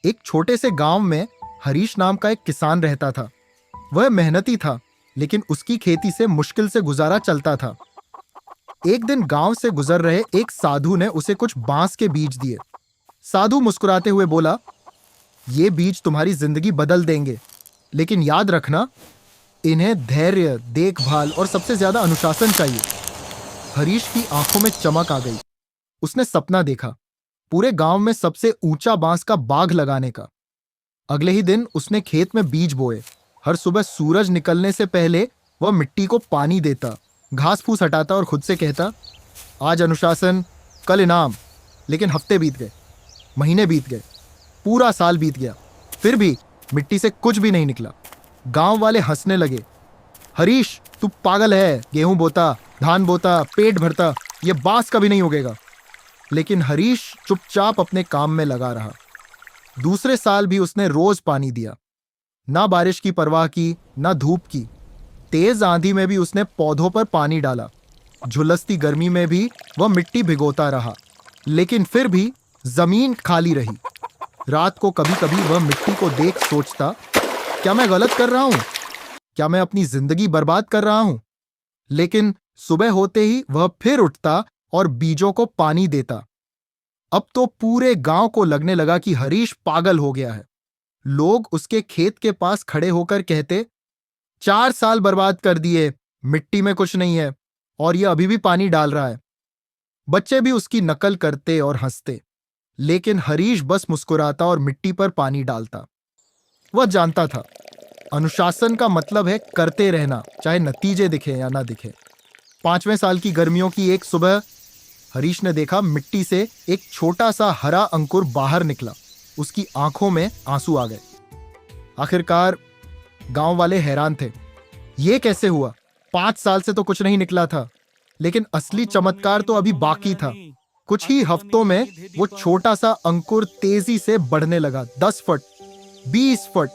एक छोटे से गांव में हरीश नाम का एक किसान रहता था। वह मेहनती था, लेकिन उसकी खेती से मुश्किल से गुजारा चलता था। एक दिन गांव से गुजर रहे एक साधु ने उसे कुछ बांस के बीज दिए। साधु मुस्कुराते हुए बोला, ये बीज तुम्हारी जिंदगी बदल देंगे, लेकिन याद रखना, इन्हें धैर्य, देखभाल और सबसे ज्यादा अनुशासन चाहिए। हरीश की आंखों में चमक आ गई। उसने सपना देखा, पूरे गांव में सबसे ऊंचा बांस का बाग लगाने का। अगले ही दिन उसने खेत में बीज बोए। हर सुबह सूरज निकलने से पहले वह मिट्टी को पानी देता, घास फूस हटाता और खुद से कहता, आज अनुशासन, कल इनाम। लेकिन हफ्ते बीत गए, महीने बीत गए, पूरा साल बीत गया, फिर भी मिट्टी से कुछ भी नहीं निकला। गांव वाले हंसने लगे। हरीश, तू पागल है, गेहूं बोता, धान बोता, पेट भरता, ये बांस कभी नहीं उगेगा। लेकिन हरीश चुपचाप अपने काम में लगा रहा। दूसरे साल भी उसने रोज पानी दिया, ना बारिश की परवाह की, ना धूप की। तेज आंधी में भी उसने पौधों पर पानी डाला। झुलसती गर्मी में भी वह मिट्टी भिगोता रहा, लेकिन फिर भी जमीन खाली रही। रात को कभी कभी वह मिट्टी को देख सोचता, क्या मैं गलत कर रहा हूं? क्या मैं अपनी जिंदगी बर्बाद कर रहा हूं? लेकिन सुबह होते ही वह फिर उठता और बीजों को पानी देता। अब तो पूरे गांव को लगने लगा कि हरीश पागल हो गया है। लोग उसके खेत के पास खड़े होकर कहते, 4 साल बर्बाद कर दिए, मिट्टी में कुछ नहीं है, और यह अभी भी पानी डाल रहा है। बच्चे भी उसकी नकल करते और हंसते, लेकिन हरीश बस मुस्कुराता और मिट्टी पर पानी डालता। वह जानता था, अनुशासन का मतलब है करते रहना, चाहे नतीजे दिखे या ना दिखे। 5वें साल की गर्मियों की एक सुबह हरीश ने देखा, मिट्टी से एक छोटा सा हरा अंकुर बाहर निकला। उसकी आंखों में आंसू आ गए। आखिरकार गांव वाले हैरान थे, ये कैसे हुआ? 5 साल से तो कुछ नहीं निकला था। लेकिन असली चमत्कार तो अभी बाकी था। कुछ ही हफ्तों में वो छोटा सा अंकुर तेजी से बढ़ने लगा। 10 फुट, 20 फुट,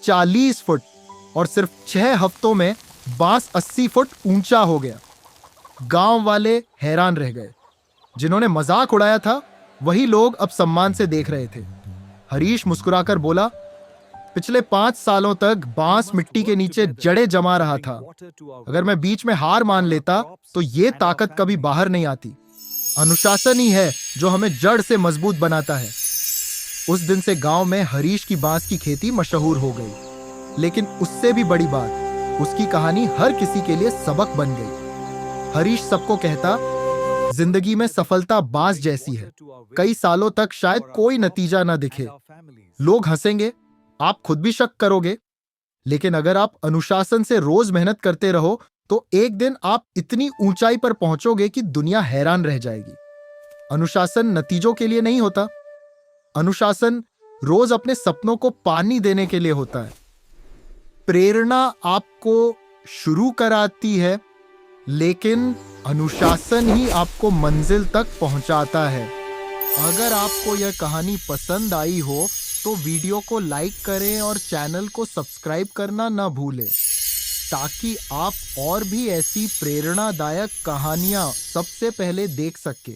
40 फुट, और सिर्फ 6 हफ्तों में बांस 80 फुट ऊंचा हो गया। गांव वाले हैरान रह गए। जिन्होंने मजाक उड़ाया था, वही लोग अब सम्मान से देख रहे थे। हरीश मुस्कुराकर बोला, पिछले 5 सालों तक बांस मिट्टी के नीचे जड़ें जमा रहा था। अगर मैं बीच में हार मान लेता तो ये ताकत कभी बाहर नहीं आती। अनुशासन ही है जो हमें जड़ से मजबूत बनाता है। उस दिन से गांव में हरीश की बांस की खेती मशहूर हो गई। लेकिन उससे भी बड़ी बात, उसकी कहानी हर किसी के लिए सबक बन गई। हरीश सबको कहता, जिंदगी में सफलता बांस जैसी है। कई सालों तक शायद कोई नतीजा ना दिखे, लोग हंसेंगे, आप खुद भी शक करोगे, लेकिन अगर आप अनुशासन से रोज मेहनत करते रहो तो एक दिन आप इतनी ऊंचाई पर पहुंचोगे कि दुनिया हैरान रह जाएगी। अनुशासन नतीजों के लिए नहीं होता, अनुशासन रोज अपने सपनों को पानी देने के लिए होता है। प्रेरणा आपको शुरू कराती है, लेकिन अनुशासन ही आपको मंजिल तक पहुंचाता है। अगर आपको यह कहानी पसंद आई हो तो वीडियो को लाइक करें और चैनल को सब्सक्राइब करना ना भूलें, ताकि आप और भी ऐसी प्रेरणादायक कहानियां सबसे पहले देख सकें।